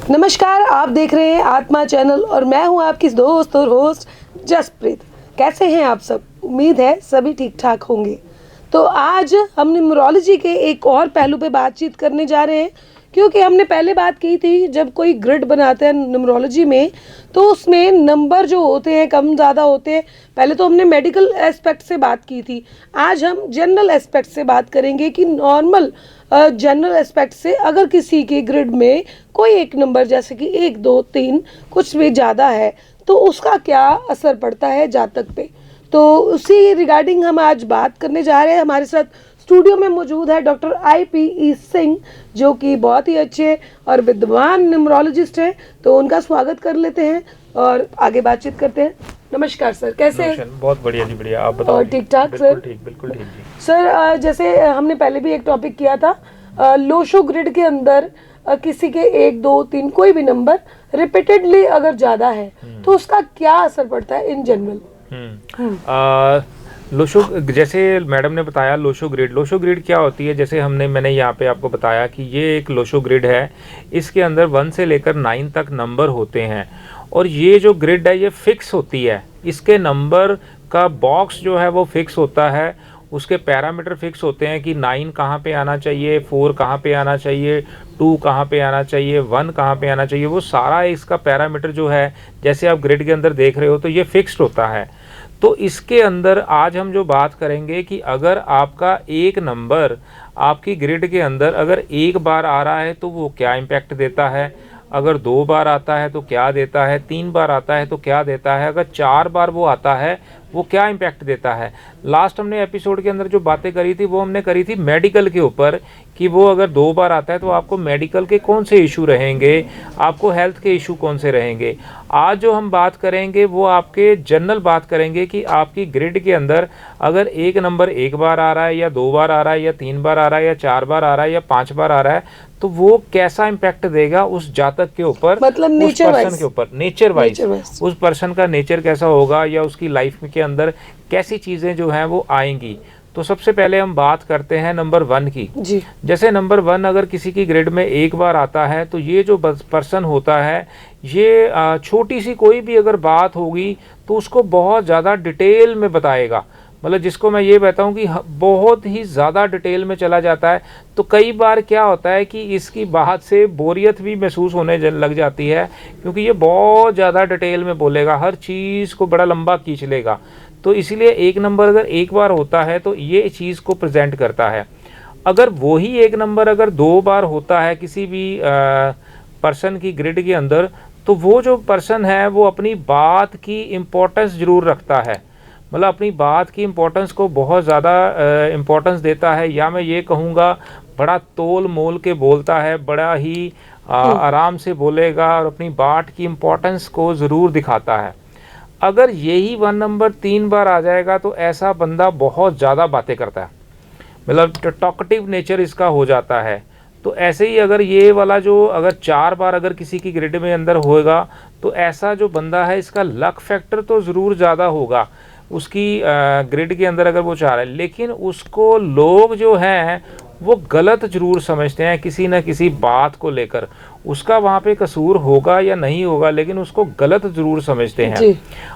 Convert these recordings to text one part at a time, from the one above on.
नमस्कार, आप देख रहे हैं आत्मा चैनल और मैं हूं आपकी दोस्त और होस्ट जसप्रीत। कैसे हैं आप सब? उम्मीद है सभी ठीक ठाक होंगे। तो आज हम न्यूमरोलॉजी के एक और पहलू पे बातचीत करने जा रहे हैं, क्योंकि हमने पहले बात की थी जब कोई ग्रिड बनाते हैं न्यूमरोलॉजी में तो उसमें नंबर जो होते हैं कम ज़्यादा होते हैं। पहले तो हमने मेडिकल एस्पेक्ट से बात की थी, आज हम जनरल एस्पेक्ट से बात करेंगे कि नॉर्मल जनरल एस्पेक्ट से अगर किसी के ग्रिड में कोई एक नंबर जैसे कि 1, 2, 3 कुछ भी ज़्यादा है तो उसका क्या असर पड़ता है जातक पे। तो उसी रिगार्डिंग हम आज बात करने जा रहे हैं। हमारे साथ स्टूडियो में मौजूद है डॉक्टर IPE सिंह, जो कि बहुत ही अच्छे और विद्वान न्यूमरोलॉजिस्ट हैं। तो उनका स्वागत कर लेते हैं और आगे बातचीत करते हैं। नमस्कार सर, कैसे हैं? बहुत बढ़िया जी, बढ़िया। आप बताओ? और ठीक ठाक सर? बिल्कुल ठीक जी। सर, जैसे हमने पहले भी एक टॉपिक किया था, लोशो ग्रिड के अंदर किसी के 1, 2, 3 कोई भी नंबर रिपीटेडली अगर ज़्यादा है तो उसका क्या असर पड़ता है इन जनरल? लोशो, जैसे मैडम ने बताया, लोशो ग्रिड क्या होती है, जैसे मैंने यहाँ पे आपको बताया कि ये एक लोशो ग्रिड है। इसके अंदर 1 से लेकर 9 तक नंबर होते हैं और ये जो ग्रिड है ये फिक्स होती है। इसके नंबर का बॉक्स जो है वो फिक्स होता है, उसके पैरामीटर फिक्स होते हैं कि 9 कहाँ पे आना चाहिए, 4 कहाँ पे आना चाहिए, 2 कहाँ पे आना चाहिए, 1 कहाँ पे आना चाहिए। वो सारा इसका पैरामीटर जो है, जैसे आप ग्रिड के अंदर देख रहे हो, तो ये फिक्स्ड होता है। तो इसके अंदर आज हम जो बात करेंगे कि अगर आपका एक नंबर आपकी ग्रिड के अंदर अगर एक बार आ रहा है तो वो क्या इम्पैक्ट देता है, अगर 2 बार आता है तो क्या देता है, 3 बार आता है तो क्या देता है, अगर 4 बार वो आता है वो क्या इम्पैक्ट देता है। लास्ट हमने एपिसोड के अंदर जो बातें करी थी वो हमने करी थी मेडिकल के ऊपर, कि वो अगर 2 बार आता है तो आपको मेडिकल के कौन से इशू रहेंगे, आपको हेल्थ के इशू कौन से रहेंगे। आज जो हम बात करेंगे वो आपके जनरल बात करेंगे कि आपकी ग्रिड के अंदर अगर एक नंबर 1 बार आ रहा है या 2 बार आ रहा है या 3 बार आ रहा है या 4 बार आ रहा है या 5 बार आ रहा है, तो वो कैसा इम्पैक्ट देगा उस जातक के ऊपर, मतलब उस पर्सन के ऊपर, नेचर वाइज उस पर्सन का नेचर कैसा होगा या उसकी लाइफ के अंदर कैसी चीज़ें जो हैं वो आएंगी। तो सबसे पहले हम बात करते हैं नंबर 1 की जी। जैसे नंबर 1 अगर किसी की ग्रिड में एक बार आता है तो ये जो पर्सन होता है ये छोटी सी कोई भी अगर बात होगी तो उसको बहुत ज़्यादा डिटेल में बताएगा। मतलब जिसको मैं ये कहता हूँ कि बहुत ही ज़्यादा डिटेल में चला जाता है। तो कई बार क्या होता है कि इसकी बात से बोरियत भी महसूस होने लग जाती है, क्योंकि ये बहुत ज़्यादा डिटेल में बोलेगा, हर चीज़ को बड़ा लंबा खींच लेगा। तो इसीलिए एक नंबर अगर एक बार होता है तो ये चीज़ को प्रेजेंट करता है। अगर वही एक नंबर अगर 2 बार होता है किसी भी पर्सन की ग्रिड के अंदर, तो वो जो पर्सन है वो अपनी बात की इम्पोर्टेंस ज़रूर रखता है। मतलब अपनी बात की इम्पोर्टेंस को बहुत ज़्यादा इम्पोर्टेंस देता है, या मैं ये कहूँगा बड़ा तोल मोल के बोलता है, बड़ा ही आराम से बोलेगा और अपनी बात की इम्पोर्टेंस को ज़रूर दिखाता है। अगर यही 1 नंबर 3 बार आ जाएगा तो ऐसा बंदा बहुत ज़्यादा बातें करता है, मतलब टॉकटिव नेचर इसका हो जाता है। तो ऐसे ही अगर ये वाला जो अगर 4 बार अगर किसी की ग्रिड में अंदर होएगा तो ऐसा जो बंदा है इसका लक फैक्टर तो ज़रूर ज़्यादा होगा उसकी ग्रिड के अंदर अगर वो चाह रहा है, लेकिन उसको लोग जो हैं वो गलत जरूर समझते हैं किसी न किसी बात को लेकर। उसका वहाँ पे कसूर होगा या नहीं होगा, लेकिन उसको गलत जरूर समझते हैं।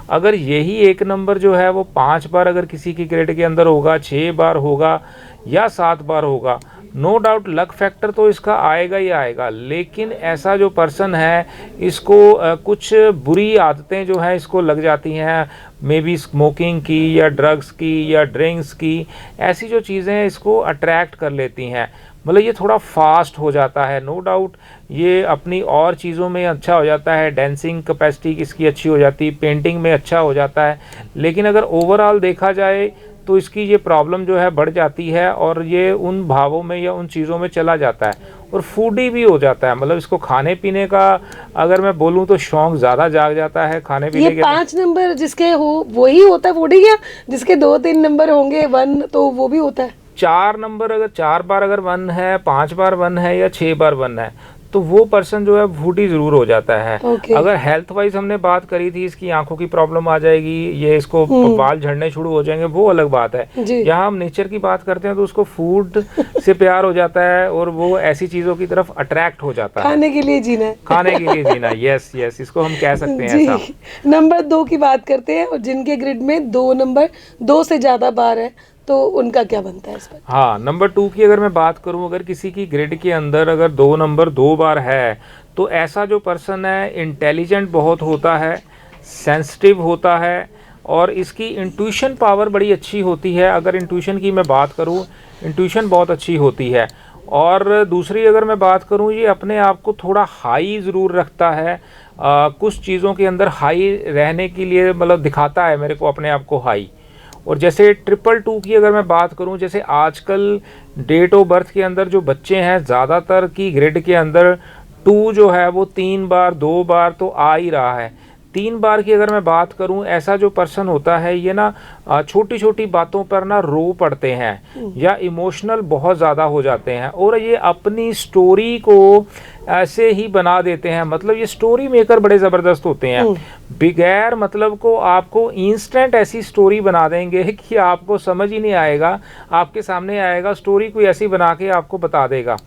अगर यही एक नंबर जो है वो 5 बार अगर किसी की ग्रिड के अंदर होगा, 6 बार होगा या 7 बार होगा, नो डाउट लक फैक्टर तो इसका आएगा ही आएगा। लेकिन ऐसा जो पर्सन है इसको कुछ बुरी आदतें जो हैं इसको लग जाती हैं, मे बी स्मोकिंग की या ड्रग्स की या ड्रिंक्स की, ऐसी जो चीज़ें इसको अट्रैक्ट कर लेती हैं। मतलब ये थोड़ा फास्ट हो जाता है, नो डाउट ये अपनी और चीज़ों में अच्छा हो जाता है, डांसिंग कैपेसिटी इसकी अच्छी हो जाती है, पेंटिंग में अच्छा हो जाता है, लेकिन अगर ओवरऑल देखा जाए तो इसकी ये प्रॉब्लम जो है बढ़ जाती है और ये उन भावों में या उन चीज़ों में चला जाता है और फूडी भी हो जाता है। मतलब इसको खाने पीने का अगर मैं बोलूँ तो शौक ज़्यादा जाग जाता है खाने पीने के। 5 नंबर जिसके हो वही होता है फूडी, या जिसके 2-3 नंबर होंगे 1 तो वो भी होता है? 4 नंबर अगर 4 बार अगर 1 है, 5 बार 1 है या 6 बार 1 है, तो वो पर्सन जो है फूडी जरूर हो जाता है। Okay. अगर हेल्थ वाइज हमने बात करी थी, इसकी आंखों की प्रॉब्लम आ जाएगी, ये इसको बाल झड़ने शुरू हो जाएंगे, वो अलग बात है। यहाँ हम नेचर की बात करते हैं तो उसको फूड से प्यार हो जाता है और वो ऐसी चीजों की तरफ अट्रैक्ट हो जाता है। खाने के लिए जीना है। खाने के लिए जीना, यस यस, इसको हम कह सकते हैं ऐसा। नंबर 2 की बात करते हैं, और जिनके ग्रिड में 2 नंबर 2 से ज्यादा बार है तो उनका क्या बनता है इस पर? हाँ, नंबर 2 की अगर मैं बात करूं, अगर किसी की ग्रिड के अंदर अगर 2 नंबर 2 बार है तो ऐसा जो पर्सन है इंटेलिजेंट बहुत होता है, सेंसिटिव होता है और इसकी इंट्यूशन पावर बड़ी अच्छी होती है। अगर इंट्यूशन की मैं बात करूं, इंट्यूशन बहुत अच्छी होती है। और दूसरी अगर मैं बात करूं, ये अपने आप को थोड़ा हाई ज़रूर रखता है, कुछ चीज़ों के अंदर हाई रहने के लिए मतलब दिखाता है मेरे को अपने आप को हाई। और जैसे 222 की अगर मैं बात करूं, जैसे आजकल डेट ऑफ बर्थ के अंदर जो बच्चे हैं ज़्यादातर की ग्रिड के अंदर 2 जो है वो 3 बार 2 बार तो आ ही रहा है। 3 बार की अगर मैं बात करूं, ऐसा जो पर्सन होता है ये ना छोटी छोटी बातों पर ना रो पड़ते हैं या इमोशनल बहुत ज़्यादा हो जाते हैं और ये अपनी स्टोरी को ऐसे ही बना देते हैं। मतलब ये स्टोरी मेकर बड़े ज़बरदस्त होते हैं, बिगैर मतलब को आपको इंस्टेंट ऐसी स्टोरी बना देंगे कि आपको समझ ही नहीं आएगा, आपके सामने आएगा स्टोरी कोई ऐसी बना के आपको बता देगा।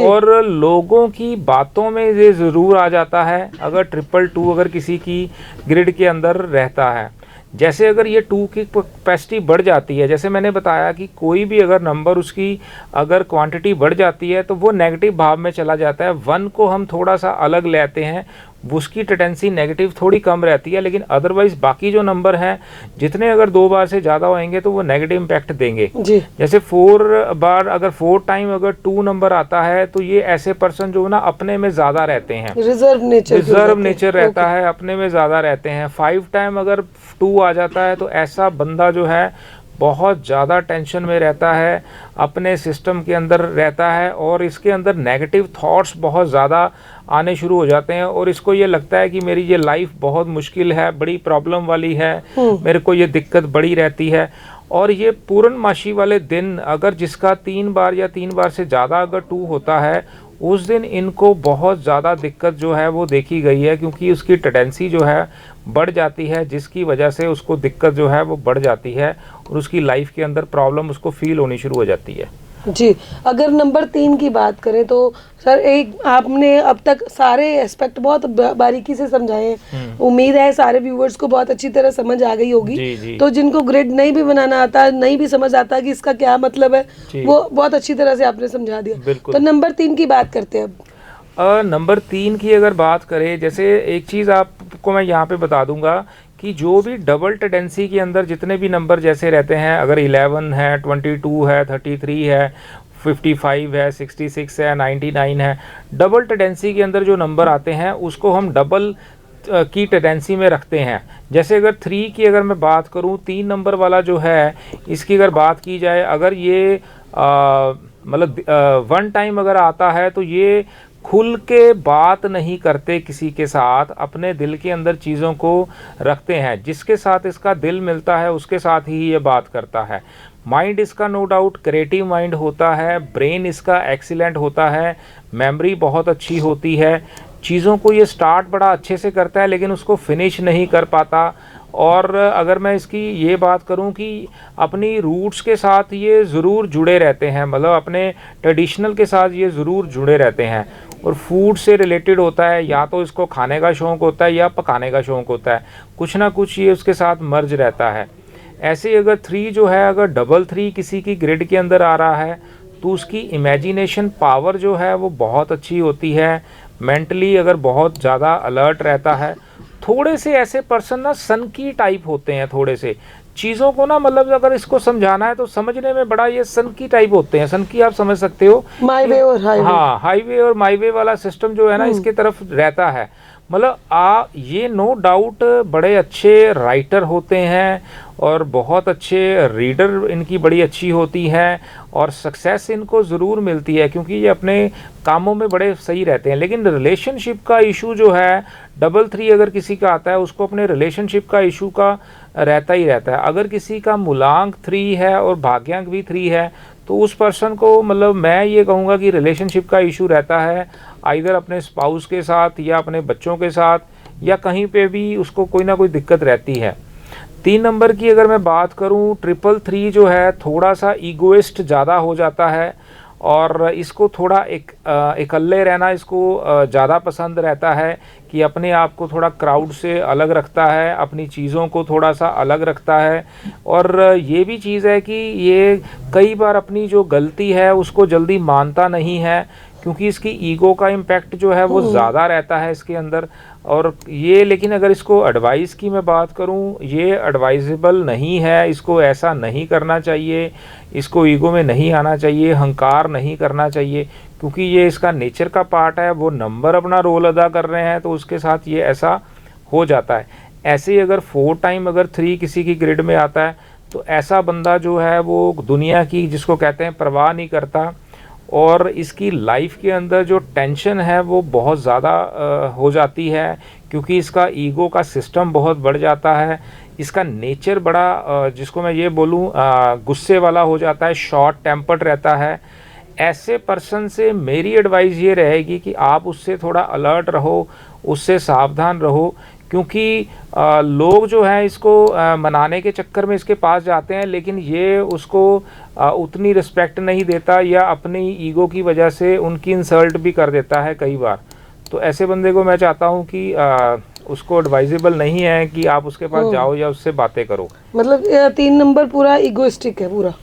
और लोगों की बातों में ये ज़रूर आ जाता है अगर 222 अगर किसी की ग्रिड के अंदर रहता है। जैसे अगर ये 2 की कैपेसिटी बढ़ जाती है, जैसे मैंने बताया कि कोई भी अगर नंबर उसकी अगर क्वांटिटी बढ़ जाती है तो वो नेगेटिव भाव में चला जाता है। 1 को हम थोड़ा सा अलग लेते हैं, उसकी टेंडेंसी नेगेटिव थोड़ी कम रहती है, लेकिन अदरवाइज बाकी जो नंबर हैं जितने अगर 2 बार से ज़्यादा होंगे तो वो नेगेटिव इम्पैक्ट देंगे। जैसे 4 बार अगर 4 टाइम अगर 2 नंबर आता है तो ये ऐसे पर्सन जो ना अपने में ज़्यादा रहते हैं, रिजर्व नेचर रहता है, अपने में ज़्यादा रहते हैं। 5 टाइम अगर 2 आ जाता है तो ऐसा बंदा जो है बहुत ज़्यादा टेंशन में रहता है, अपने सिस्टम के अंदर रहता है और इसके अंदर नेगेटिव थॉट्स बहुत ज़्यादा आने शुरू हो जाते हैं और इसको ये लगता है कि मेरी ये लाइफ बहुत मुश्किल है, बड़ी प्रॉब्लम वाली है, मेरे को ये दिक्कत बड़ी रहती है। और ये पूर्णमासी वाले दिन अगर जिसका 3 बार या 3 बार से ज़्यादा अगर 2 होता है, उस दिन इनको बहुत ज़्यादा दिक्कत जो है वो देखी गई है, क्योंकि उसकी टेंडेंसी जो है बढ़ जाती है, जिसकी वजह से उसको दिक्कत जो है वो बढ़ जाती है और उसकी लाइफ के अंदर प्रॉब्लम उसको फील होनी शुरू हो जाती है। जी, अगर नंबर 3 की बात करें तो सर एक आपने अब तक सारे एस्पेक्ट बहुत बारीकी से समझाए हैं। उम्मीद है सारे व्यूवर्स को बहुत अच्छी तरह समझ आ गई होगी। जी। तो जिनको ग्रिड नहीं भी बनाना आता, नहीं भी समझ आता कि इसका क्या मतलब है, वो बहुत अच्छी तरह से आपने समझा दिया। तो नंबर 3 की बात करते हैं अब। नंबर 3 की अगर बात करें, जैसे एक चीज़ आपको मैं यहाँ पे बता दूंगा कि जो भी डबल टेंडेंसी के अंदर जितने भी नंबर जैसे रहते हैं, अगर 11 है, 22 है, 33 है, 55 है, 66 है, 99 है, डबल टेंडेंसी के अंदर जो नंबर आते हैं उसको हम डबल की टेंडेंसी में रखते हैं। जैसे अगर 3 की अगर मैं बात करूं, 3 नंबर वाला जो है इसकी अगर बात की जाए, अगर ये मतलब 1 टाइम अगर आता है तो ये खुल के बात नहीं करते किसी के साथ, अपने दिल के अंदर चीज़ों को रखते हैं, जिसके साथ इसका दिल मिलता है उसके साथ ही ये बात करता है। माइंड इसका नो डाउट क्रिएटिव माइंड होता है, ब्रेन इसका एक्सीलेंट होता है, मेमोरी बहुत अच्छी होती है, चीज़ों को ये स्टार्ट बड़ा अच्छे से करता है लेकिन उसको फिनिश नहीं कर पाता। और अगर मैं इसकी ये बात करूं कि अपनी रूट्स के साथ ये ज़रूर जुड़े रहते हैं, मतलब अपने ट्रेडिशनल के साथ ये ज़रूर जुड़े रहते हैं और फूड से रिलेटेड होता है, या तो इसको खाने का शौक़ होता है या पकाने का शौक़ होता है, कुछ ना कुछ ये उसके साथ मर्ज रहता है। ऐसे अगर 3 जो है, अगर डबल 3 किसी की ग्रिड के अंदर आ रहा है तो उसकी इमेजिनेशन पावर जो है वो बहुत अच्छी होती है, मेंटली अगर बहुत ज़्यादा अलर्ट रहता है। थोड़े से ऐसे पर्सन ना सनकी टाइप होते हैं, थोड़े से चीज़ों को ना मतलब अगर इसको समझाना है तो समझने में बड़ा ये सनकी टाइप होते हैं। सनकी आप समझ सकते हो, माई वे और हाईवे। हाँ, हाईवे और माईवे वाला सिस्टम जो है ना इसके तरफ रहता है। मतलब ये नो डाउट बड़े अच्छे राइटर होते हैं और बहुत अच्छे रीडर इनकी बड़ी अच्छी होती है और सक्सेस इनको ज़रूर मिलती है क्योंकि ये अपने कामों में बड़े सही रहते हैं। लेकिन रिलेशनशिप का इशू जो है, डबल 3 अगर किसी का आता है उसको अपने रिलेशनशिप का इशू का रहता ही रहता है। अगर किसी का मूलांक 3 है और भाग्यांक भी 3 है तो उस पर्सन को मतलब मैं ये कहूँगा कि रिलेशनशिप का इशू रहता है। आइदर अपने स्पाउस के साथ या अपने बच्चों के साथ या कहीं पे भी उसको कोई ना कोई दिक्कत रहती है। 3 नंबर की अगर मैं बात करूं, 333 जो है थोड़ा सा ईगोइस्ट ज़्यादा हो जाता है और इसको थोड़ा इकल्ले रहना इसको ज़्यादा पसंद रहता है कि अपने आप को थोड़ा क्राउड से अलग रखता है, अपनी चीज़ों को थोड़ा सा अलग रखता है। और ये भी चीज़ है कि ये कई बार अपनी जो गलती है उसको जल्दी मानता नहीं है, क्योंकि इसकी ईगो का इम्पैक्ट जो है वो ज़्यादा रहता है इसके अंदर। और ये लेकिन अगर इसको एडवाइस की मैं बात करूं, ये एडवाइजेबल नहीं है, इसको ऐसा नहीं करना चाहिए, इसको ईगो में नहीं आना चाहिए, अहंकार नहीं करना चाहिए, क्योंकि ये इसका नेचर का पार्ट है। वो नंबर अपना रोल अदा कर रहे हैं तो उसके साथ ये ऐसा हो जाता है। ऐसे ही अगर 4 टाइम अगर 3 किसी की ग्रिड में आता है तो ऐसा बंदा जो है वो दुनिया की, जिसको कहते हैं, परवाह नहीं करता। और इसकी लाइफ के अंदर जो टेंशन है वो बहुत ज़्यादा हो जाती है, क्योंकि इसका ईगो का सिस्टम बहुत बढ़ जाता है। इसका नेचर बड़ा जिसको मैं ये बोलूँ गुस्से वाला हो जाता है, शॉर्ट टेम्पर्ड रहता है। ऐसे पर्सन से मेरी एडवाइस ये रहेगी कि आप उससे थोड़ा अलर्ट रहो, उससे सावधान रहो, क्योंकि लोग जो हैं इसको मनाने के चक्कर में इसके पास जाते हैं, लेकिन ये उसको उतनी रिस्पेक्ट नहीं देता या अपनी ईगो की वजह से उनकी इंसल्ट भी कर देता है कई बार। तो ऐसे बंदे को मैं चाहता हूँ कि उसको एडवाइजेबल नहीं है कि आप उसके पास जाओ या उससे बातें करो। मतलब 3 नंबर पूरा इगोइस्टिक है पूरा।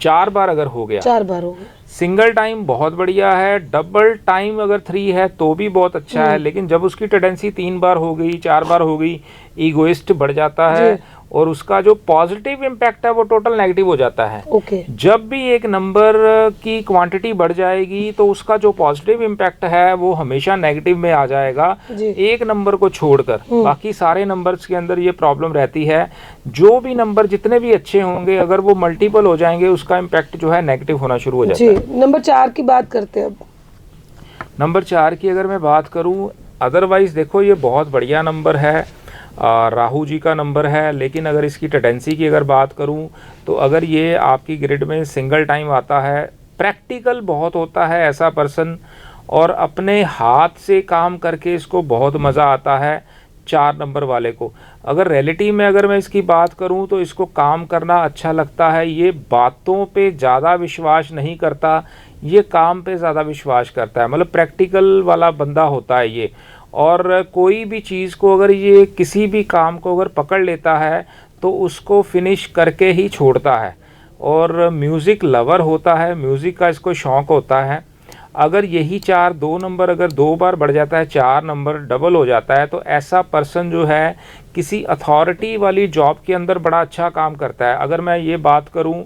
4 बार अगर हो गया, 4 बार हो गया, सिंगल टाइम बहुत बढ़िया है। डबल टाइम अगर 3 है तो भी बहुत अच्छा है, लेकिन जब उसकी टेंडेंसी 3 बार हो गई, 4 बार हो गई, ईगोइस्ट बढ़ जाता है और उसका जो पॉजिटिव इम्पैक्ट है वो टोटल नेगेटिव हो जाता है। जब भी एक नंबर की क्वांटिटी बढ़ जाएगी तो उसका जो पॉजिटिव इम्पैक्ट है वो हमेशा नेगेटिव में आ जाएगा, एक नंबर को छोड़कर। बाकी सारे नंबर्स के अंदर ये प्रॉब्लम रहती है। जो भी नंबर जितने भी अच्छे होंगे, अगर वो मल्टीपल हो जाएंगे, उसका इम्पैक्ट जो है नेगेटिव होना शुरू हो जाता है। नंबर 4 की बात करते हैं अब। नंबर 4 की अगर मैं बात करूं, अदरवाइज देखो ये बहुत बढ़िया नंबर है, राहु जी का नंबर है। लेकिन अगर इसकी टेंडेंसी की अगर बात करूं तो अगर ये आपकी ग्रिड में सिंगल टाइम आता है, प्रैक्टिकल बहुत होता है ऐसा पर्सन, और अपने हाथ से काम करके इसको बहुत मज़ा आता है 4 नंबर वाले को। अगर रियलिटी में अगर मैं इसकी बात करूं तो इसको काम करना अच्छा लगता है। ये बातों पे ज़्यादा विश्वास नहीं करता, ये काम पे ज़्यादा विश्वास करता है। मतलब प्रैक्टिकल वाला बंदा होता है ये। और कोई भी चीज़ को अगर ये किसी भी काम को अगर पकड़ लेता है तो उसको फिनिश करके ही छोड़ता है। और म्यूज़िक लवर होता है, म्यूज़िक का इसको शौक़ होता है। अगर यही 2 नंबर अगर 2 बार बढ़ जाता है, 4 नंबर डबल हो जाता है, तो ऐसा पर्सन जो है किसी अथॉरिटी वाली जॉब के अंदर बड़ा अच्छा काम करता है। अगर मैं ये बात करूं,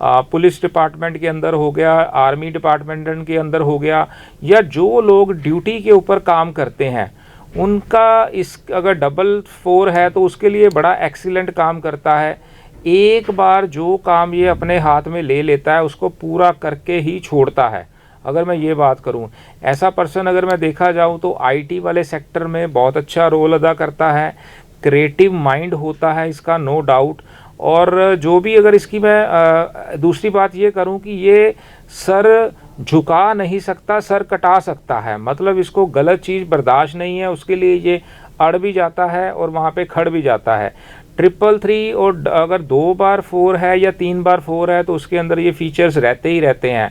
पुलिस डिपार्टमेंट के अंदर हो गया, आर्मी डिपार्टमेंट के अंदर हो गया, या जो लोग ड्यूटी के ऊपर काम करते हैं उनका इस अगर 4 है तो उसके लिए बड़ा एक्सीलेंट काम करता है। एक बार जो काम ये अपने हाथ में ले लेता है उसको पूरा करके ही छोड़ता है। अगर मैं ये बात करूं, ऐसा पर्सन अगर मैं देखा जाऊं तो आईटी वाले सेक्टर में बहुत अच्छा रोल अदा करता है। क्रिएटिव माइंड होता है इसका, नो डाउट। और जो भी अगर इसकी मैं दूसरी बात ये करूं कि ये सर झुका नहीं सकता, सर कटा सकता है। मतलब इसको गलत चीज़ बर्दाश्त नहीं है, उसके लिए ये अड़ भी जाता है और वहाँ पे खड़ भी जाता है। 333 और अगर 2 बार 4 है या 3 बार 4 है तो उसके अंदर ये फीचर्स रहते ही रहते हैं।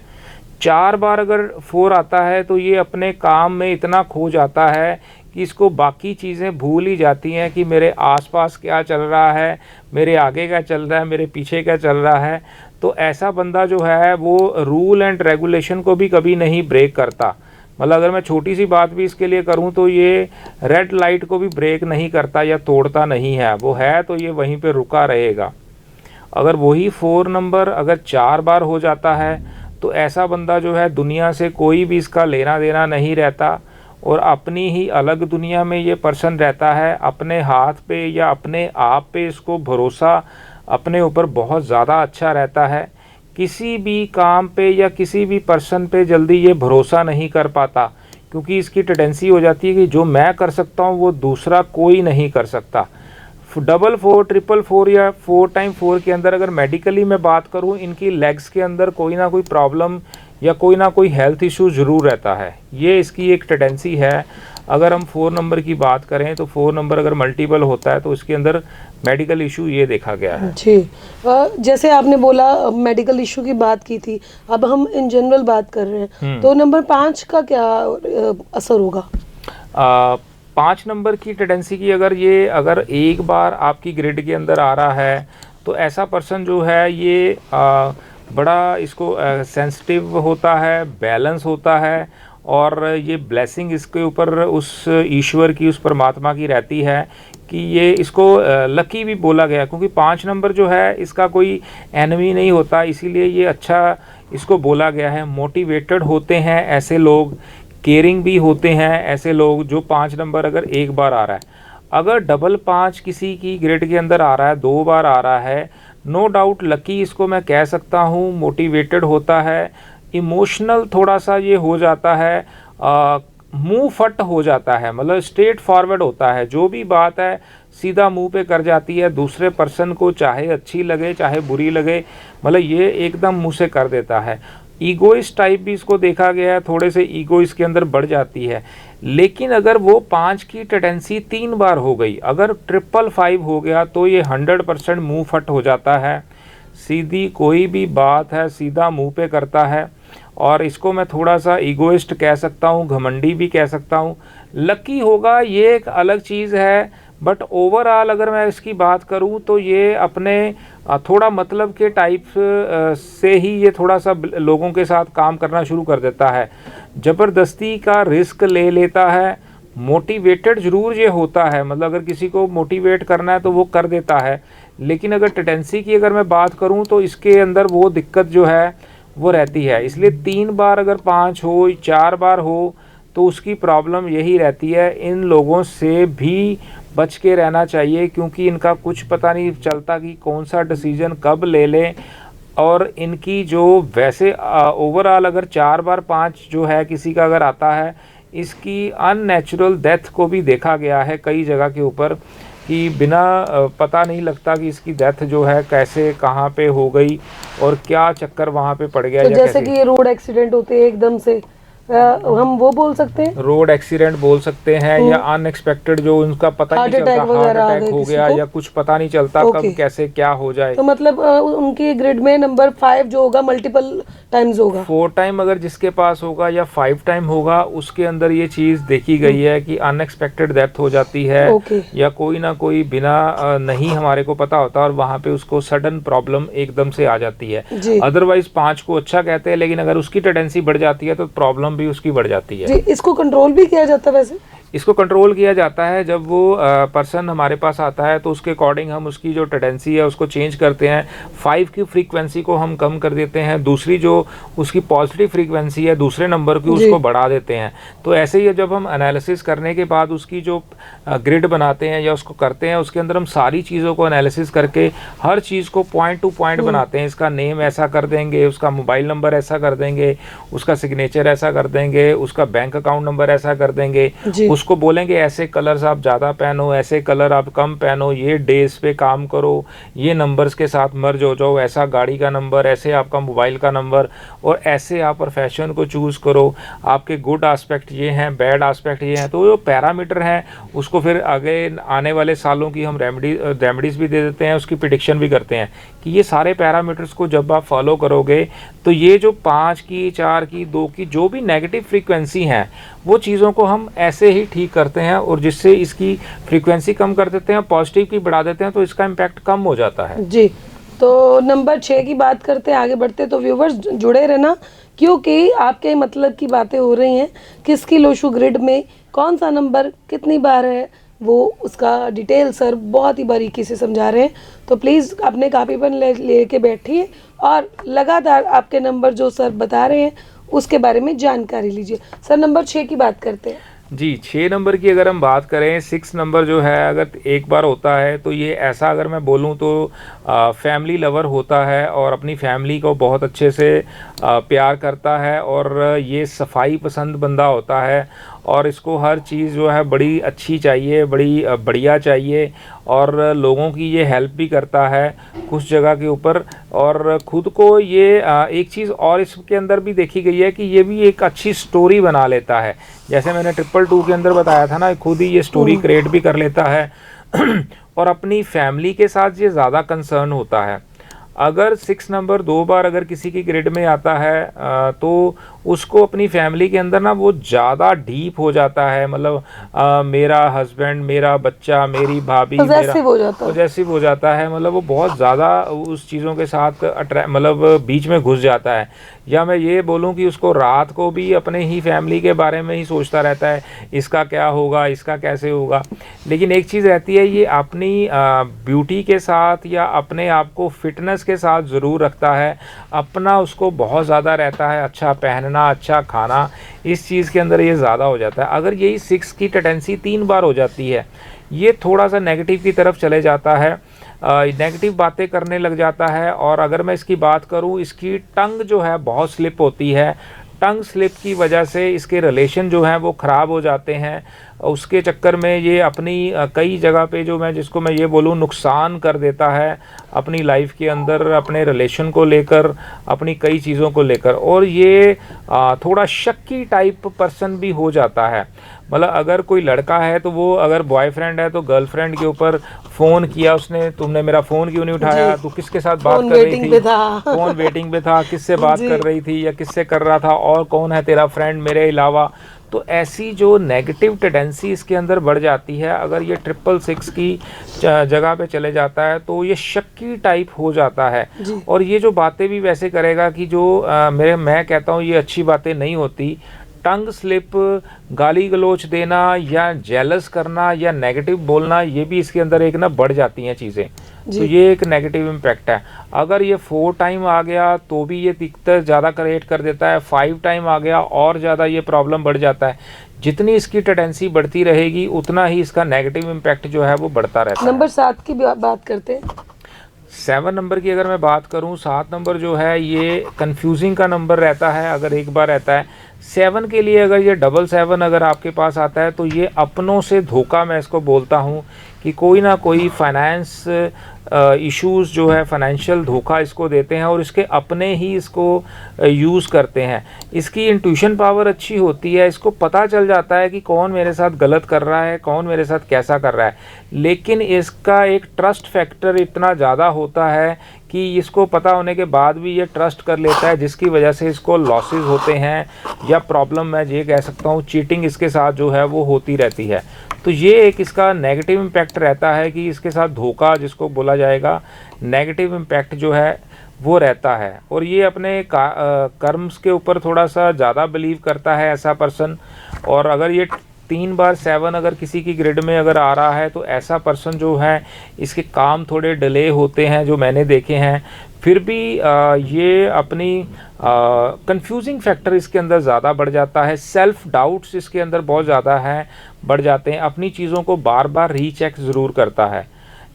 4 बार अगर 4 आता है तो ये अपने काम में इतना खो जाता है कि इसको बाकी चीज़ें भूल ही जाती हैं कि मेरे आसपास क्या चल रहा है, मेरे आगे क्या चल रहा है, मेरे पीछे क्या चल रहा है। तो ऐसा बंदा जो है वो रूल एंड रेगुलेशन को भी कभी नहीं ब्रेक करता। मतलब अगर मैं छोटी सी बात भी इसके लिए करूं तो ये रेड लाइट को भी ब्रेक नहीं करता या तोड़ता नहीं है। वो है तो ये वहीं पे रुका रहेगा। अगर वही 4 नंबर अगर 4 बार हो जाता है तो ऐसा बंदा जो है दुनिया से कोई भी इसका लेना देना नहीं रहता और अपनी ही अलग दुनिया में ये पर्सन रहता है। अपने हाथ पे या अपने आप पे इसको भरोसा अपने ऊपर बहुत ज़्यादा अच्छा रहता है। किसी भी काम पे या किसी भी पर्सन पे जल्दी ये भरोसा नहीं कर पाता, क्योंकि इसकी टेंडेंसी हो जाती है कि जो मैं कर सकता हूँ वो दूसरा कोई नहीं कर सकता। 444, 444 या 4 टाइम 4 के अंदर अगर मेडिकली मैं बात करूँ, इनकी लेग्स के अंदर कोई ना कोई प्रॉब्लम या कोई ना कोई हेल्थ इशू ज़रूर रहता है। ये इसकी एक टेंडेंसी है। अगर हम 4 नंबर की बात करें तो 4 नंबर अगर मल्टीपल होता है तो इसके अंदर मेडिकल इशू ये देखा गया है। जी, जैसे आपने बोला मेडिकल इशू की बात की थी, अब हम इन जनरल बात कर रहे हैं, तो नंबर 5 का क्या असर होगा? 5 नंबर की टेंडेंसी की अगर एक बार आपकी ग्रिड के अंदर आ रहा है तो ऐसा पर्सन जो है ये बड़ा इसको सेंसिटिव होता है, बैलेंस होता है, और ये ब्लेसिंग इसके ऊपर उस ईश्वर की, उस परमात्मा की रहती है कि ये इसको लकी भी बोला गया, क्योंकि 5 नंबर जो है इसका कोई एनिमी नहीं होता, इसीलिए ये अच्छा इसको बोला गया है। मोटिवेटेड होते हैं ऐसे लोग, केयरिंग भी होते हैं ऐसे लोग जो 5 नंबर अगर एक बार आ रहा है। अगर डबल 5 किसी की ग्रिड के अंदर आ रहा है, 2 बार आ रहा है, नो डाउट लकी इसको मैं कह सकता हूँ। मोटिवेटेड होता है, इमोशनल थोड़ा सा ये हो जाता है, मुंह फट हो जाता है, मतलब स्ट्रेट फॉरवर्ड होता है, जो भी बात है सीधा मुंह पे कर जाती है दूसरे पर्सन को, चाहे अच्छी लगे चाहे बुरी लगे, मतलब ये एकदम मुंह से कर देता है। ईगोइस्ट टाइप भी इसको देखा गया है, थोड़े से ईगो इसके अंदर बढ़ जाती है। लेकिन अगर वो 5 की टेंडेंसी 3 बार हो गई, अगर 555 हो गया तो ये 100% मुंह फट हो जाता है, सीधी कोई भी बात है सीधा मुंह पे करता है, और इसको मैं थोड़ा सा ईगोइस्ट कह सकता हूँ, घमंडी भी कह सकता हूँ। लकी होगा ये एक अलग चीज़ है, बट ओवरऑल अगर मैं इसकी बात करूँ तो ये अपने थोड़ा मतलब के टाइप से ही ये थोड़ा सा लोगों के साथ काम करना शुरू कर देता है, ज़बरदस्ती का रिस्क ले लेता है। मोटिवेटेड ज़रूर ये होता है, मतलब अगर किसी को मोटिवेट करना है तो वो कर देता है, लेकिन अगर टेंडेंसी की अगर मैं बात करूं तो इसके अंदर वो दिक्कत जो है वो रहती है। इसलिए 3 बार अगर 5 हो, 4 बार हो तो उसकी प्रॉब्लम यही रहती है। इन लोगों से भी बच के रहना चाहिए, क्योंकि इनका कुछ पता नहीं चलता कि कौन सा डिसीज़न कब ले लें, और इनकी जो वैसे ओवरऑल अगर 4 बार 5 जो है किसी का अगर आता है, इसकी अननेचुरल डेथ को भी देखा गया है कई जगह के ऊपर, कि बिना पता नहीं लगता कि इसकी डेथ जो है कैसे कहाँ पे हो गई और क्या चक्कर वहाँ पे पड़ गया। तो जैसे कि ये रोड एक्सीडेंट होते हैं एकदम से, हम वो बोल सकते हैं, रोड एक्सीडेंट बोल सकते हैं, या अनएक्सपेक्टेड जो उनका पता नहीं चलता, हार्ट अटैक हो गया या कुछ पता नहीं चलता कब कैसे क्या हो जाए। तो मतलब उनकी ग्रिड में नंबर 5 जो होगा मल्टीपल टाइम्स होगा, 4 टाइम अगर जिसके पास होगा या 5 टाइम होगा, उसके अंदर ये चीज़ देखी गई है कि अनएक्सपेक्टेड डेथ हो जाती है, या कोई ना कोई बिना नहीं हमारे को पता होता और वहाँ पे उसको सडन प्रॉब्लम एकदम से आ जाती है। अदरवाइज 5 को अच्छा कहते हैं, लेकिन अगर उसकी टेंडेंसी बढ़ जाती है तो प्रॉब्लम भी उसकी बढ़ जाती है। जी, इसको कंट्रोल भी किया जाता है वैसे? इसको कंट्रोल किया जाता है जब वो पर्सन हमारे पास आता है तो उसके अकॉर्डिंग हम उसकी जो टेंडेंसी है उसको चेंज करते हैं। 5 की फ्रीक्वेंसी को हम कम कर देते हैं, दूसरी जो उसकी पॉजिटिव फ्रीक्वेंसी है दूसरे नंबर की उसको बढ़ा देते हैं। तो ऐसे ही जब हम एनालिसिस करने के बाद उसकी जो ग्रिड बनाते हैं या उसको करते हैं, उसके अंदर हम सारी चीज़ों को एनालिसिस करके हर चीज़ को पॉइंट टू पॉइंट बनाते हैं। इसका नेम ऐसा कर देंगे, उसका मोबाइल नंबर ऐसा कर देंगे, उसका सिग्नेचर ऐसा कर देंगे, उसका बैंक अकाउंट नंबर ऐसा कर देंगे, उसको बोलेंगे ऐसे कलर्स आप ज़्यादा पहनो, ऐसे कलर आप कम पहनो, ये डेज पे काम करो, ये नंबर्स के साथ मर्ज हो जाओ, ऐसा गाड़ी का नंबर, ऐसे आपका मोबाइल का नंबर, और ऐसे आप प्रोफेशन को चूज़ करो, आपके गुड एस्पेक्ट ये हैं, बैड एस्पेक्ट ये हैं। तो जो पैरामीटर हैं उसको फिर आगे आने वाले सालों की हम रेमेडीज़ भी दे देते हैं, उसकी प्रिडिक्शन भी करते हैं कि ये सारे पैरामीटर्स को जब आप फॉलो करोगे तो ये जो 5 की, 4 की, 2 की जो भी नेगेटिव फ्रीक्वेंसी हैं वो चीज़ों को हम ऐसे ही ठीक करते हैं, और जिससे इसकी फ्रीक्वेंसी कम कर देते हैं, पॉजिटिव की बढ़ा देते हैं, तो इसका इम्पैक्ट कम हो जाता है। जी, तो नंबर 6 की बात करते हैं, आगे बढ़ते। तो व्यूवर्स जुड़े रहना, क्योंकि आपके मतलब की बातें हो रही हैं, किसकी लोशू ग्रिड में कौन सा नंबर कितनी बार है, वो उसका डिटेल सर बहुत ही बारीकी से समझा रहे हैं। तो प्लीज़ अपने कापी पेन ले के बैठिए और लगातार आपके नंबर जो सर बता रहे हैं उसके बारे में जानकारी लीजिए। सर नंबर 6 की बात करते हैं। जी, 6 नंबर की अगर हम बात करें, 6 नंबर जो है अगर एक बार होता है तो ये ऐसा अगर मैं बोलूँ तो फैमिली लवर होता है और अपनी फैमिली को बहुत अच्छे से प्यार करता है, और ये सफाई पसंद बंदा होता है, और इसको हर चीज़ जो है बड़ी अच्छी चाहिए, बड़ी बढ़िया चाहिए, और लोगों की ये हेल्प भी करता है कुछ जगह के ऊपर। और ख़ुद को ये एक चीज़ और इसके अंदर भी देखी गई है कि ये भी एक अच्छी स्टोरी बना लेता है। जैसे मैंने 222 के अंदर बताया था ना, खुद ही ये स्टोरी क्रिएट भी कर लेता है और अपनी फैमिली के साथ ये ज़्यादा कंसर्न होता है। अगर 6 नंबर 2 बार अगर किसी की ग्रिड में आता है तो उसको अपनी फैमिली के अंदर ना वो ज़्यादा डीप हो जाता है। मतलब मेरा हस्बैंड, मेरा बच्चा, मेरी भाभी, पॉजेसिव हो जाता है। मतलब वो बहुत ज़्यादा उस चीज़ों के साथ मतलब बीच में घुस जाता है। या मैं ये बोलूँ कि उसको रात को भी अपने ही फैमिली के बारे में ही सोचता रहता है, इसका क्या होगा, इसका कैसे होगा। लेकिन एक चीज़ रहती है, ये अपनी ब्यूटी के साथ या अपने आप को फिटनेस के साथ ज़रूर रखता है। अपना उसको बहुत ज़्यादा रहता है, अच्छा पहनना, अच्छा खाना, इस चीज़ के अंदर ये ज़्यादा हो जाता है। अगर यही 6 की टेंडेंसी 3 बार हो जाती है, ये थोड़ा सा नेगेटिव की तरफ चले जाता है, नेगेटिव बातें करने लग जाता है। और अगर मैं इसकी बात करूं, इसकी टंग जो है बहुत स्लिप होती है। टंग स्लिप की वजह से इसके रिलेशन जो हैं वो ख़राब हो जाते हैं। उसके चक्कर में ये अपनी कई जगह पे जो जिसको मैं ये बोलूँ नुकसान कर देता है अपनी लाइफ के अंदर, अपने रिलेशन को लेकर, अपनी कई चीज़ों को लेकर। और ये थोड़ा शक्की टाइप पर्सन भी हो जाता है। मतलब अगर कोई लड़का है तो वो अगर बॉयफ्रेंड है तो गर्लफ्रेंड के ऊपर फ़ोन किया उसने, तुमने मेरा फ़ोन क्यों नहीं उठाया, तू किसके साथ बात कर रही थी, फ़ोन वेटिंग पे था, किससे बात कर रही थी या किससे कर रहा था, और कौन है तेरा फ्रेंड मेरे अलावा। तो ऐसी जो नेगेटिव टेंडेंसी इसके अंदर बढ़ जाती है। अगर ये 666 की जगह पे चले जाता है तो ये शक्की टाइप हो जाता है। और ये जो बातें भी वैसे करेगा कि जो मैं कहता हूँ ये अच्छी बातें नहीं होती। टंग स्लिप, गाली गलोच देना या जेलस करना या नेगेटिव बोलना, ये भी इसके अंदर एक ना बढ़ जाती हैं चीज़ें। तो ये एक नेगेटिव इम्पैक्ट है। अगर ये 4 टाइम आ गया तो भी ये दिक्कत ज़्यादा क्रिएट कर देता है। 5 टाइम आ गया और ज़्यादा ये प्रॉब्लम बढ़ जाता है। जितनी इसकी टेंडेंसी बढ़ती रहेगी उतना ही इसका नेगेटिव इम्पैक्ट जो है वो बढ़ता रहता है। नंबर 7 की बात करते हैं। 7 नंबर की अगर मैं बात करूं, 7 नंबर जो है ये कंफ्यूजिंग का नंबर रहता है अगर एक बार रहता है। 7 के लिए अगर ये 777 अगर आपके पास आता है तो ये अपनों से धोखा, मैं इसको बोलता हूं कि कोई ना कोई फाइनेंस इश्यूज़ जो है, फाइनेंशियल धोखा इसको देते हैं और इसके अपने ही इसको यूज़ करते हैं। इसकी इंट्यूशन पावर अच्छी होती है, इसको पता चल जाता है कि कौन मेरे साथ गलत कर रहा है, कौन मेरे साथ कैसा कर रहा है। लेकिन इसका एक ट्रस्ट फैक्टर इतना ज़्यादा होता है कि इसको पता होने के बाद भी ये ट्रस्ट कर लेता है, जिसकी वजह से इसको लॉसेस होते हैं या प्रॉब्लम, मैं ये कह सकता हूँ चीटिंग इसके साथ जो है वो होती रहती है। तो ये एक इसका नेगेटिव इम्पैक्ट रहता है कि इसके साथ धोखा जिसको बोला जाएगा, नेगेटिव इम्पैक्ट जो है वो रहता है। और ये अपने कर्म्स के ऊपर थोड़ा सा ज़्यादा बिलीव करता है ऐसा पर्सन। और अगर ये 3 बार 7 अगर किसी की ग्रिड में अगर आ रहा है तो ऐसा पर्सन जो है इसके काम थोड़े डिले होते हैं जो मैंने देखे हैं। फिर भी ये अपनी कंफ्यूजिंग फैक्टर इसके अंदर ज़्यादा बढ़ जाता है। सेल्फ डाउट्स इसके अंदर बहुत ज़्यादा है, बढ़ जाते हैं। अपनी चीज़ों को बार बार रीचेक ज़रूर करता है।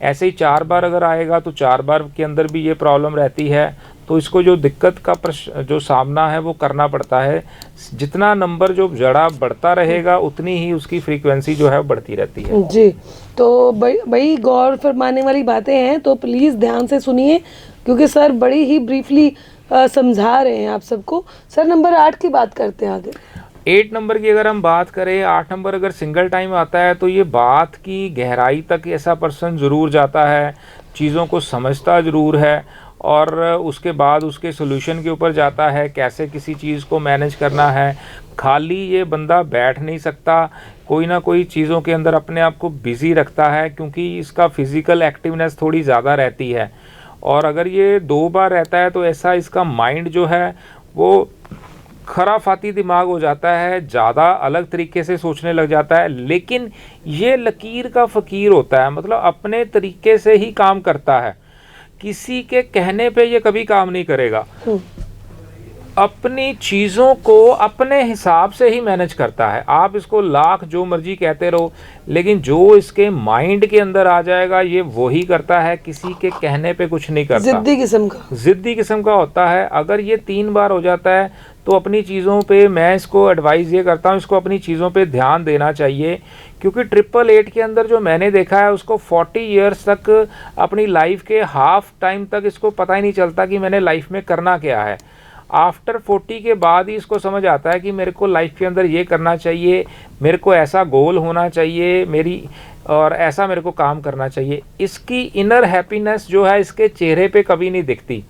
ऐसे ही 4 बार अगर आएगा तो 4 बार के अंदर भी ये प्रॉब्लम रहती है। तो इसको जो दिक्कत का जो सामना है वो करना पड़ता है। जितना नंबर जो जड़ा बढ़ता रहेगा उतनी ही उसकी फ्रीक्वेंसी जो है बढ़ती रहती है। जी, तो बड़ी गौर फरमाने वाली बातें हैं, तो प्लीज़ ध्यान से सुनिए क्योंकि सर बड़ी ही ब्रीफली समझा रहे हैं आप सबको। सर नंबर 8 की बात करते हैं आगे। 8 नंबर की अगर हम बात करें, 8 नंबर अगर सिंगल टाइम आता है तो ये बात की गहराई तक ऐसा पर्सन ज़रूर जाता है, चीज़ों को समझता ज़रूर है और उसके बाद उसके सोल्यूशन के ऊपर जाता है, कैसे किसी चीज़ को मैनेज करना है। खाली ये बंदा बैठ नहीं सकता, कोई ना कोई चीज़ों के अंदर अपने आप को बिज़ी रखता है क्योंकि इसका फिज़िकल एक्टिवनेस थोड़ी ज़्यादा रहती है। और अगर ये 2 बार रहता है तो ऐसा इसका माइंड जो है वो खराफाती दिमाग हो जाता है, ज़्यादा अलग तरीके से सोचने लग जाता है। लेकिन ये लकीर का फ़कीर होता है, मतलब अपने तरीके से ही काम करता है, किसी के कहने पे ये कभी काम नहीं करेगा। अपनी चीज़ों को अपने हिसाब से ही मैनेज करता है। आप इसको लाख जो मर्जी कहते रहो, लेकिन जो इसके माइंड के अंदर आ जाएगा ये वही करता है, किसी के कहने पे कुछ नहीं करता। जिद्दी किस्म का होता है। अगर ये 3 बार हो जाता है तो अपनी चीज़ों पे मैं इसको एडवाइस ये करता हूँ, इसको अपनी चीज़ों पे ध्यान देना चाहिए, क्योंकि 888 के अंदर जो मैंने देखा है उसको 40 इयर्स तक अपनी लाइफ के हाफ टाइम तक इसको पता ही नहीं चलता कि मैंने लाइफ में करना क्या है। आफ्टर 40 के बाद ही इसको समझ आता है कि मेरे को लाइफ के अंदर ये करना चाहिए, मेरे को ऐसा गोल होना चाहिए मेरी, और ऐसा मेरे को काम करना चाहिए। इसकी इनर हैप्पीनेस जो है इसके चेहरे पे कभी नहीं दिखती।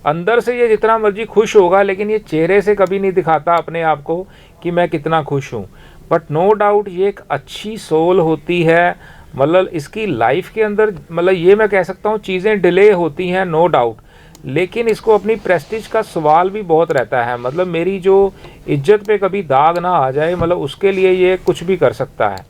अंदर से ये जितना मर्जी खुश होगा, लेकिन ये चेहरे से कभी नहीं दिखाता अपने आप को कि मैं कितना खुश हूँ। बट नो डाउट ये एक अच्छी सोल होती है। मतलब इसकी लाइफ के अंदर, मतलब ये मैं कह सकता हूँ, चीज़ें डिले होती हैं नो डाउट, लेकिन इसको अपनी प्रेस्टीज का सवाल भी बहुत रहता है। मतलब मेरी जो इज्जत पे कभी दाग ना आ जाए, मतलब उसके लिए ये कुछ भी कर सकता है।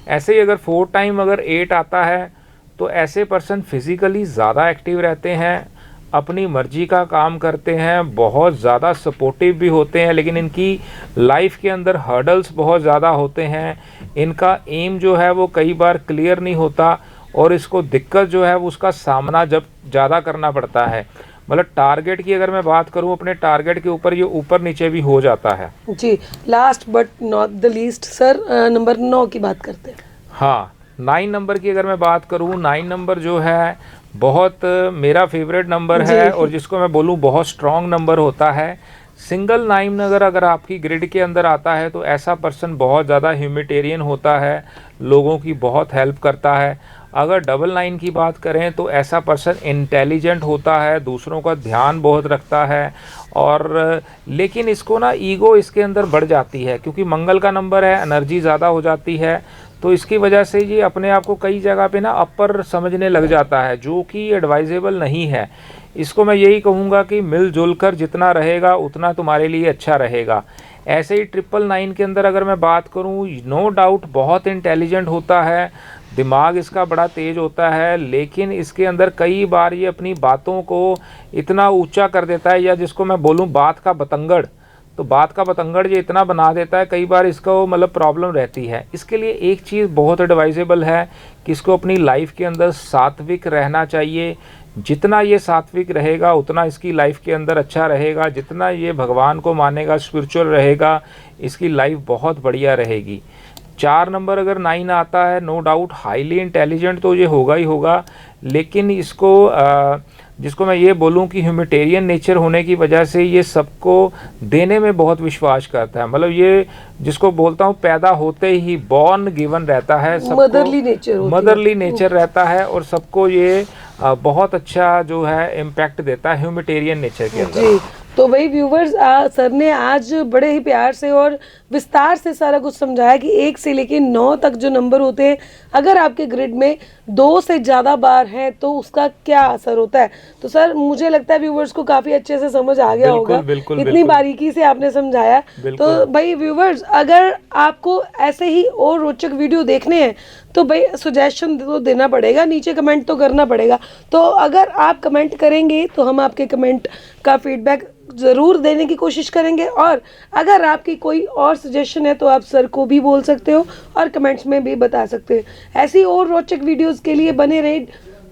ऐसे ही अगर 4 टाइम अगर 8 आता है तो ऐसे पर्सन फिज़िकली ज़्यादा एक्टिव रहते हैं, अपनी मर्जी का काम करते हैं, बहुत ज़्यादा सपोर्टिव भी होते हैं, लेकिन इनकी लाइफ के अंदर हर्डल्स बहुत ज़्यादा होते हैं। इनका एम जो है वो कई बार क्लियर नहीं होता, और इसको दिक्कत जो है वो उसका सामना जब ज़्यादा करना पड़ता है। मतलब टारगेट की अगर मैं बात करूं, अपने टारगेट के ऊपर ये ऊपर नीचे भी हो जाता है। जी, last but not the least sir, number 9 की बात करते हैं। हाँ, 9 नंबर की अगर मैं बात करूं, 9 नंबर जो है बहुत मेरा फेवरेट नंबर है, और जिसको मैं बोलूं बहुत स्ट्रॉन्ग नंबर होता है। सिंगल 9 अगर आपकी ग्रिड के अंदर आता है तो ऐसा पर्सन बहुत ज़्यादा ह्यूमैनिटेरियन होता है, लोगों की बहुत हेल्प करता है। अगर 9 की बात करें तो ऐसा पर्सन इंटेलिजेंट होता है, दूसरों का ध्यान बहुत रखता है, और लेकिन इसको ना ईगो इसके अंदर बढ़ जाती है, क्योंकि मंगल का नंबर है, एनर्जी ज़्यादा हो जाती है, तो इसकी वजह से ये अपने आप को कई जगह पे ना अपर समझने लग जाता है, जो कि एडवाइजेबल नहीं है। इसको मैं यही कहूँगा कि मिलजुल कर जितना रहेगा उतना तुम्हारे लिए अच्छा रहेगा। ऐसे ही 999 के अंदर अगर मैं बात करूँ, नो डाउट बहुत इंटेलिजेंट होता है, दिमाग इसका बड़ा तेज़ होता है, लेकिन इसके अंदर कई बार ये अपनी बातों को इतना ऊंचा कर देता है, या जिसको मैं बोलूँ बात का बतंगड़, तो बात का बतंगड़ ये इतना बना देता है, कई बार इसको मतलब प्रॉब्लम रहती है। इसके लिए एक चीज़ बहुत एडवाइजेबल है कि इसको अपनी लाइफ के अंदर सात्विक रहना चाहिए। जितना ये सात्विक रहेगा उतना इसकी लाइफ के अंदर अच्छा रहेगा, जितना ये भगवान को मानेगा, स्पिरिचुअल रहेगा, इसकी लाइफ बहुत बढ़िया रहेगी। 4 नंबर अगर 9 आता है, नो डाउट हाईली इंटेलिजेंट तो ये होगा ही होगा, लेकिन इसको जिसको मैं ये बोलूँ कि ह्यूमैनिटेरियन नेचर होने की वजह से ये सबको देने में बहुत विश्वास करता है। मतलब ये जिसको बोलता हूँ पैदा होते ही बॉर्न गिवन रहता है, सबको मदरली नेचर रहता है, और सबको ये बहुत अच्छा जो है इम्पैक्ट देता है ह्यूमैनिटेरियन नेचर के अंदर। तो भाई व्यूवर्स, सर ने आज बड़े ही प्यार से और विस्तार से सारा कुछ समझाया कि 1 से लेकर 9 तक जो नंबर होते हैं, अगर आपके ग्रिड में 2 से ज़्यादा बार हैं तो उसका क्या असर होता है। तो सर मुझे लगता है व्यूवर्स को काफ़ी अच्छे से समझ आ गया होगा, इतनी बारीकी से आपने समझाया। तो भाई व्यूवर्स, अगर आपको ऐसे ही और रोचक वीडियो देखने हैं तो भाई सजेशन तो देना पड़ेगा, नीचे कमेंट तो करना पड़ेगा। तो अगर आप कमेंट करेंगे तो हम आपके कमेंट का फीडबैक ज़रूर देने की कोशिश करेंगे, और अगर आपकी कोई और सजेशन है तो आप सर को भी बोल सकते हो और कमेंट्स में भी बता सकते हैं। ऐसी और रोचक वीडियोस के लिए बने रहे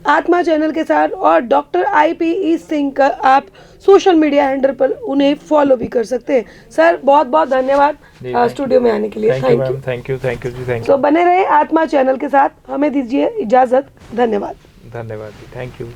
आत्मा चैनल के साथ, और डॉक्टर IP सिंह का आप सोशल मीडिया हैंडल पर उन्हें फॉलो भी कर सकते हैं। सर बहुत बहुत धन्यवाद स्टूडियो में आने के लिए। Thank you. तो बने रहे आत्मा चैनल के साथ, हमें दीजिए इजाज़त। धन्यवाद जी, थैंक यू।